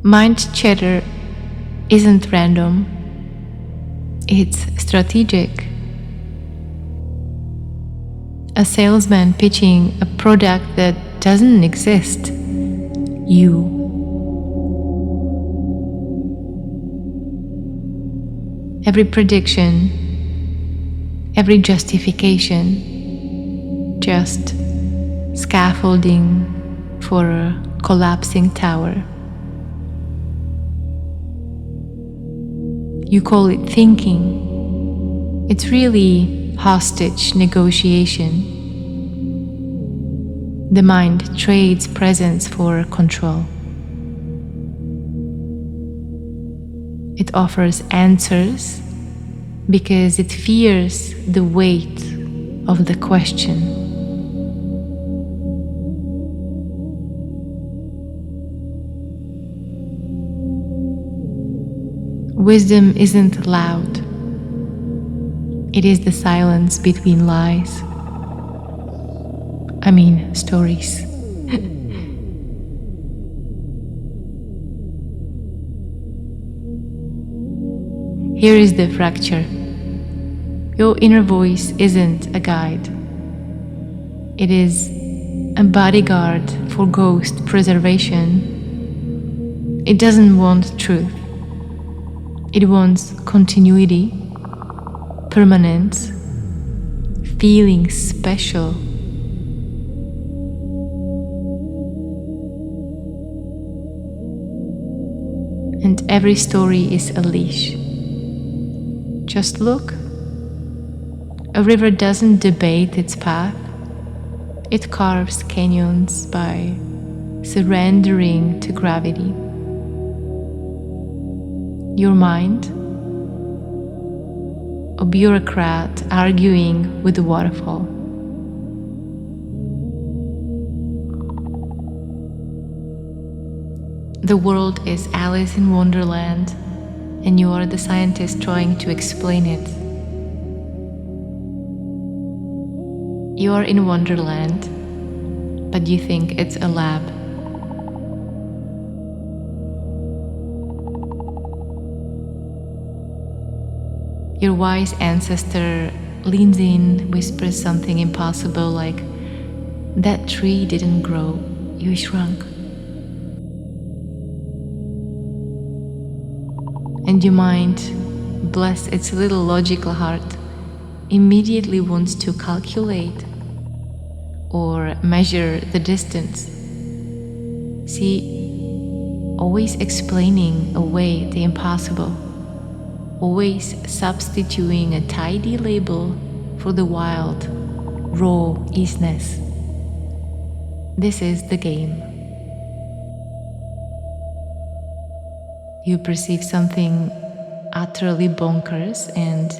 Mind chatter isn't random, it's strategic. A salesman pitching a product that doesn't exist. You. Every prediction, every justification, just scaffolding for a collapsing tower. You call it thinking. It's really hostage negotiation. The mind trades presence for control. It offers answers because it fears the weight of the question. Wisdom isn't loud. It is the silence between lies. I mean, stories. Here is the fracture. Your inner voice isn't a guide. It is a bodyguard for ghost preservation. It doesn't want truth. It wants continuity, permanence, feeling special. And every story is a leash. Just look. A river doesn't debate its path. It carves canyons by surrendering to gravity. Your mind, a bureaucrat arguing with the waterfall. The world is Alice in Wonderland, and you are the scientist trying to explain it. You are in Wonderland, but you think it's a lab. Your wise ancestor leans in, whispers something impossible like, "That tree didn't grow, you shrunk." And your mind, bless its little logical heart, immediately wants to calculate or measure the distance. See, always explaining away the impossible. Always substituting a tidy label for the wild, raw isness. This is the game. You perceive something utterly bonkers and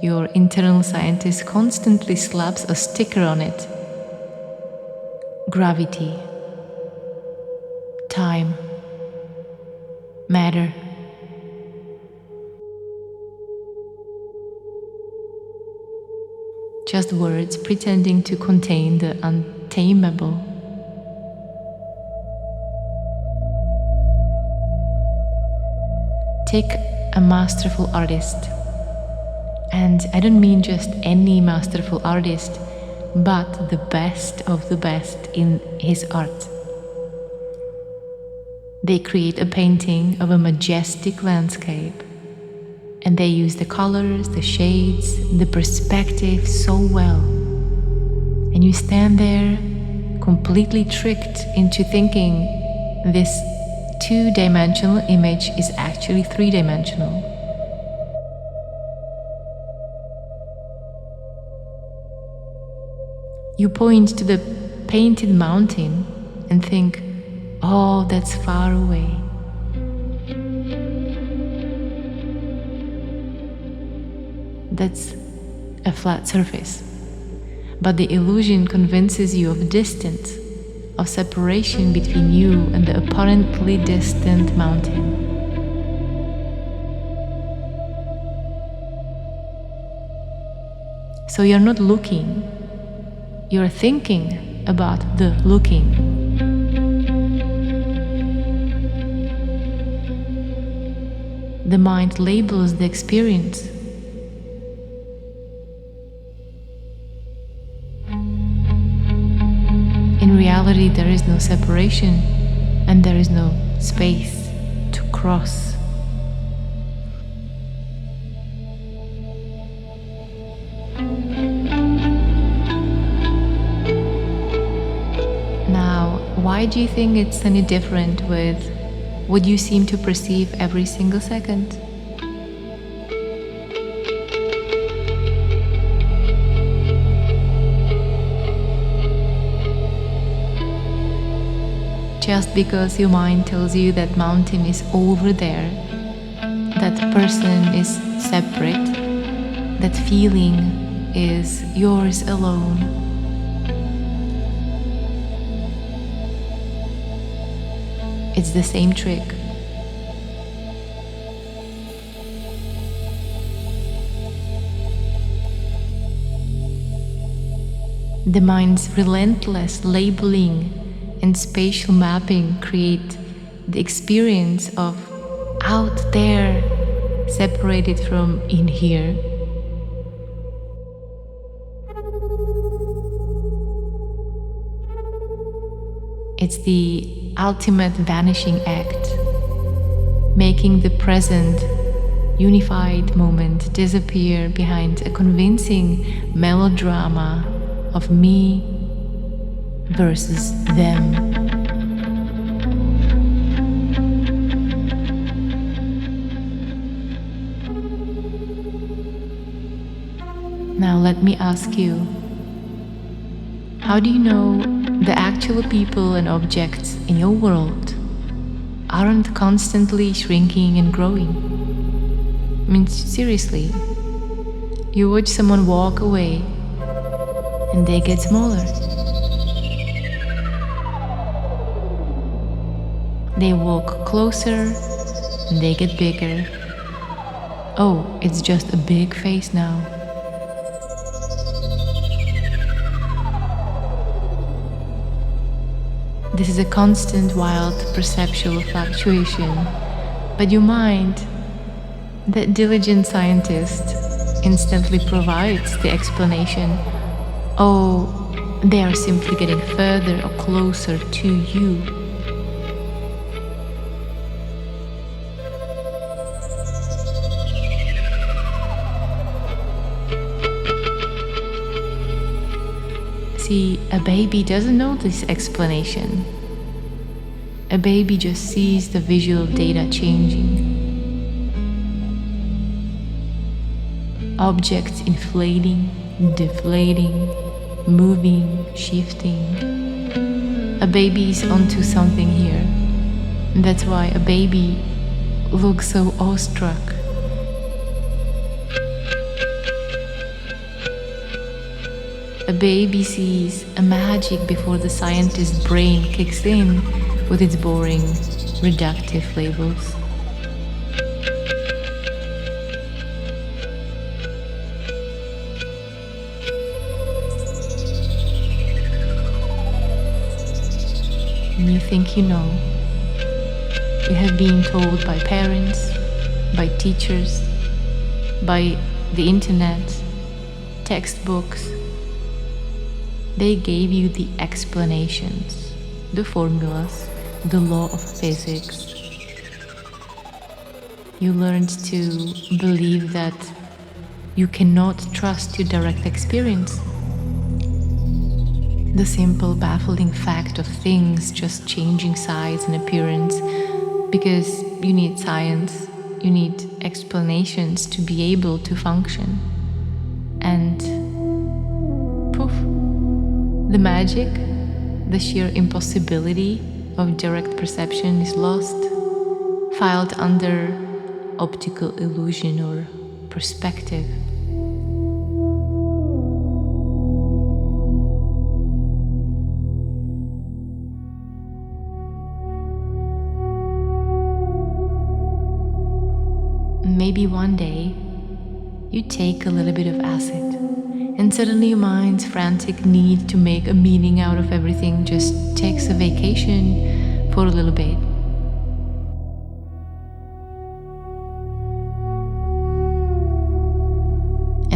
your internal scientist constantly slaps a sticker on it. Gravity, time, matter. Just words pretending to contain the untamable. Take a masterful artist. And I don't mean just any masterful artist, but the best of the best in his art. They create a painting of a majestic landscape. And they use the colors, the shades, the perspective so well. And you stand there completely tricked into thinking this two-dimensional image is actually three-dimensional. You point to the painted mountain and think, "Oh, that's far away." That's a flat surface. But the illusion convinces you of distance, of separation between you and the apparently distant mountain. So you're not looking, you're thinking about the looking. the mind labels the experience. In reality, there is no separation and there is no space to cross. Now, why do you think it's any different with what you seem to perceive every single second? Just because your mind tells you that mountain is over there, that person is separate, that feeling is yours alone. It's the same trick. The mind's relentless labeling and spatial mapping create the experience of out there separated from in here. It's the ultimate vanishing act, making the present unified moment disappear behind a convincing melodrama of me versus them. Now let me ask you, how do you know the actual people and objects in your world aren't constantly shrinking and growing? I mean, seriously, you watch someone walk away and they get smaller. They walk closer and they get bigger. Oh, it's just a big face now. This is a constant wild perceptual fluctuation, but your mind, that diligent scientist, instantly provides the explanation. Oh, they are simply getting further or closer to you. See, a baby doesn't know this explanation. A baby just sees the visual data changing. Objects inflating, deflating, moving, shifting. A baby is onto something here. And that's why a baby looks so awestruck. A baby sees a magic before the scientist's brain kicks in with its boring, reductive labels. And you think you know. You have been told by parents, by teachers, by the internet, textbooks. They gave you the explanations, the formulas, the law of physics. You learned to believe that you cannot trust your direct experience. The simple, baffling fact of things just changing size and appearance, because you need science, you need explanations to be able to function. And poof, the magic, the sheer impossibility of direct perception is lost, filed under optical illusion or perspective. Maybe one day you take a little bit of acid and suddenly your mind's frantic need to make a meaning out of everything just takes a vacation for a little bit.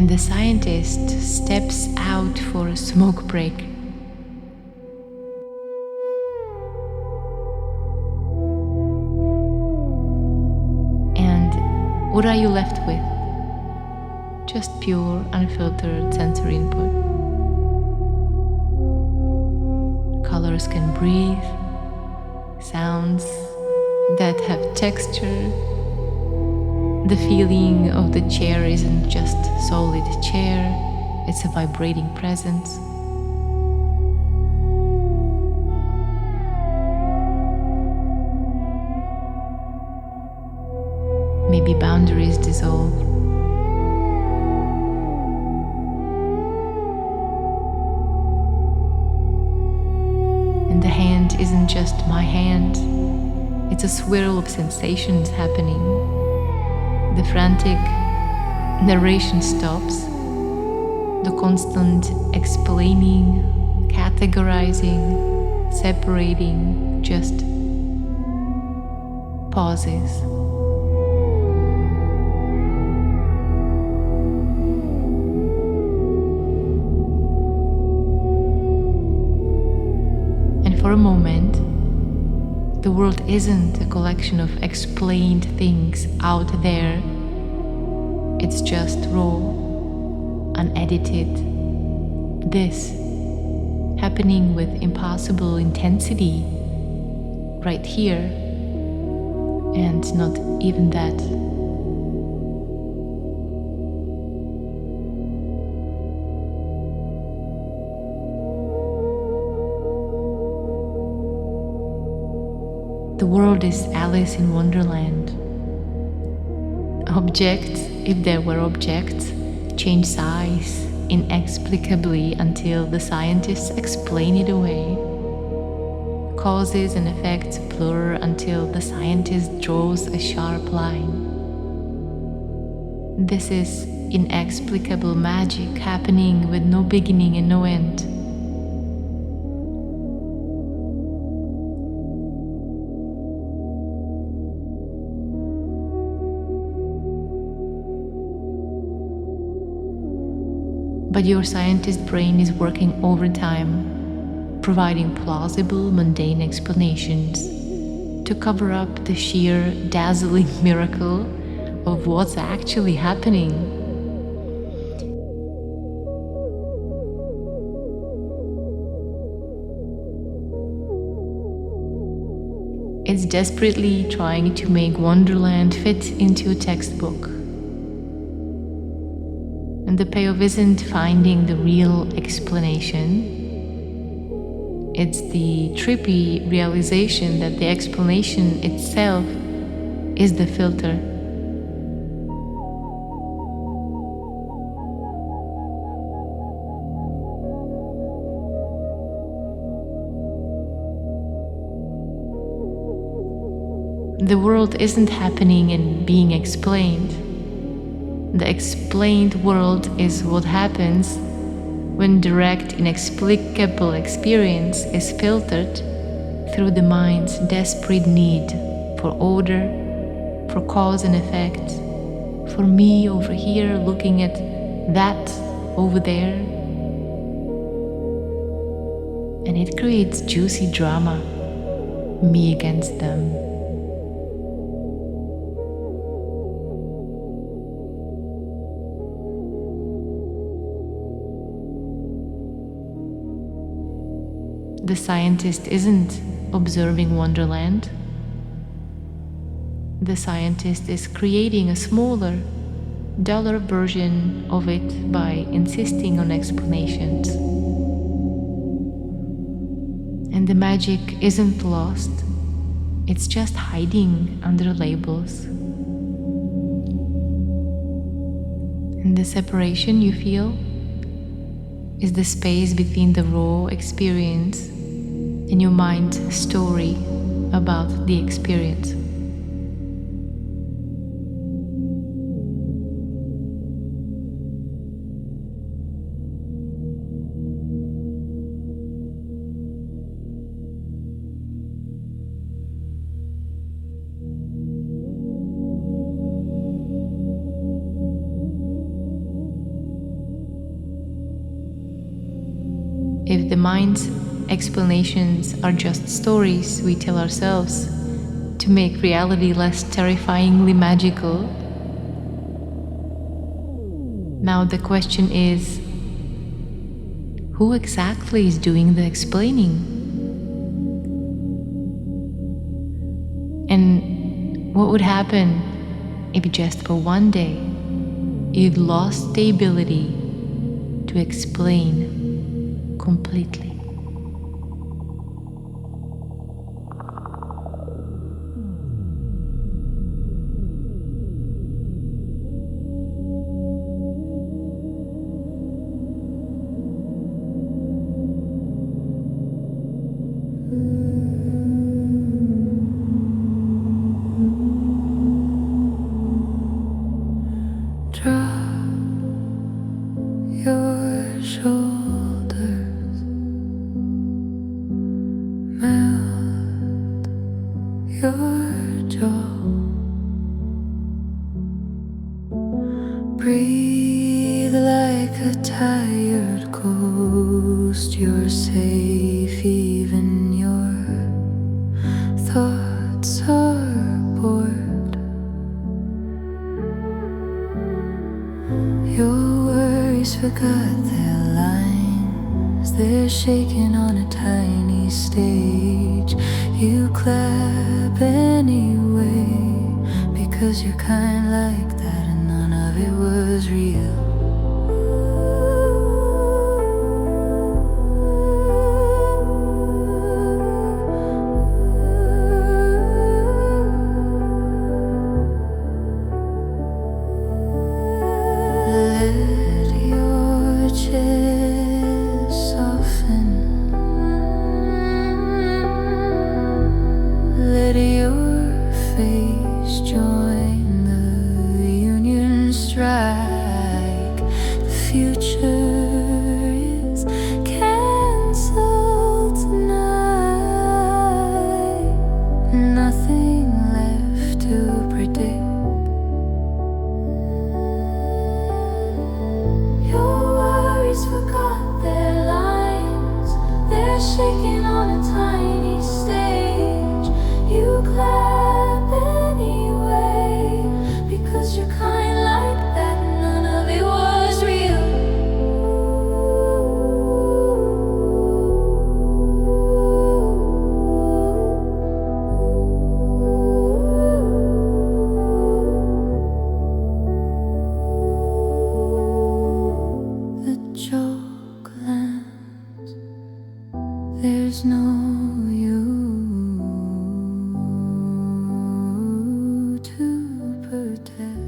and the scientist steps out for a smoke break. And what are you left with? Just pure, unfiltered sensory input. Colors can breathe, sounds that have texture. The feeling of the chair isn't just solid chair, it's a vibrating presence. Maybe boundaries dissolve. And the hand isn't just my hand, it's a swirl of sensations happening. The frantic narration stops, the constant explaining, categorizing, separating just pauses. And for a moment, the world isn't a collection of explained things out there. It's just raw, unedited. This happening with impossible intensity right here, and not even that. The world is Alice in Wonderland. Objects, if there were objects, change size inexplicably until the scientists explain it away. Causes and effects blur until the scientist draws a sharp line. This is inexplicable magic happening with no beginning and no end. But your scientist brain is working overtime, providing plausible, mundane explanations to cover up the sheer, dazzling miracle of what's actually happening. It's desperately trying to make Wonderland fit into a textbook. And the payoff isn't finding the real explanation. It's the trippy realization that the explanation itself is the filter. The world isn't happening and being explained. The explained world is what happens when direct, inexplicable experience is filtered through the mind's desperate need for order, for cause and effect, for me over here looking at that over there. And it creates juicy drama, me against them. The scientist isn't observing Wonderland. The scientist is creating a smaller, duller version of it by insisting on explanations. And the magic isn't lost, it's just hiding under labels. And the separation you feel is the space between the raw experience and your mind's story about the experience. If the mind's explanations are just stories we tell ourselves to make reality less terrifyingly magical, now the question is, who exactly is doing the explaining? And what would happen if just for one day you'd lost the ability to explain completely? Your shoulders melt your jaw. Breathe like a tired ghost. You're safe, even your thoughts are bored. Your worries forgot their lines. They're shaking on a tiny stage. You clap anyway, because you're kind like that, and none of it was real. Let your face join the Union strike. The future is canceled tonight. Nothing left to predict. Your worries forgot their lines. They're shaking on a tiny stage. You clap anyway, because you're kind like that, none of it was real. The joke lands, there's no you to protect.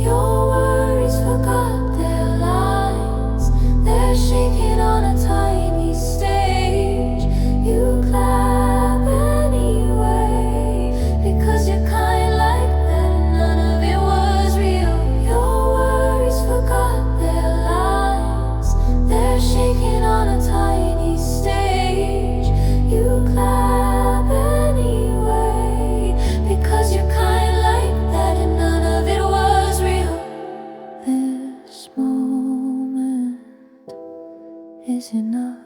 Your worries forgot their lines. They're shaking on a tiny stage. You clap anyway, because you're kind like that, and none of it was real. Your worries forgot their lines. They're shaking on a tiny stage. You clap anyway, because you're kind like that, and none of it was real. This moment is enough.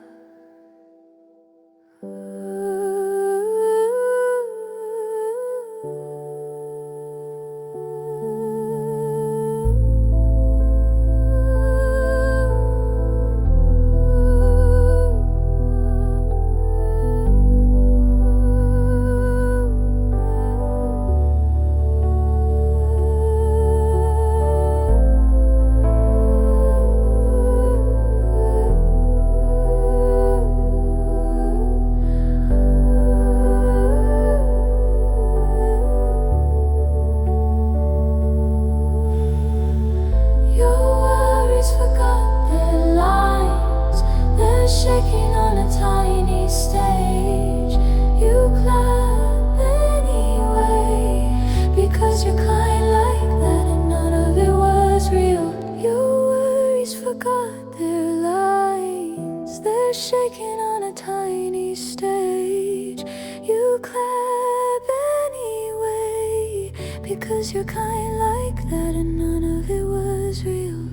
Your worries forgot their lines. They're shaking on a tiny stage. You clap anyway, because you're kind like that, and none of it was real. Your worries forgot their lines. They're shaking on a tiny stage. You clap anyway, because you're kind like that, and none of it was real.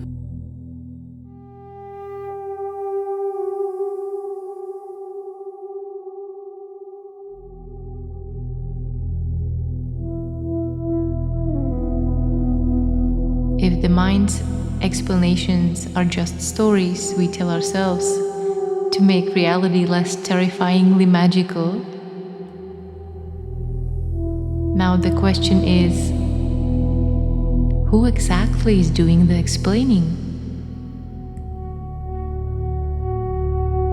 the mind's explanations are just stories we tell ourselves to make reality less terrifyingly magical, now the question is, who exactly is doing the explaining?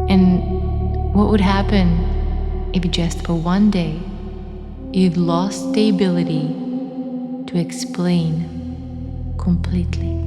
And what would happen if just for one day you'd lost the ability to explain completely?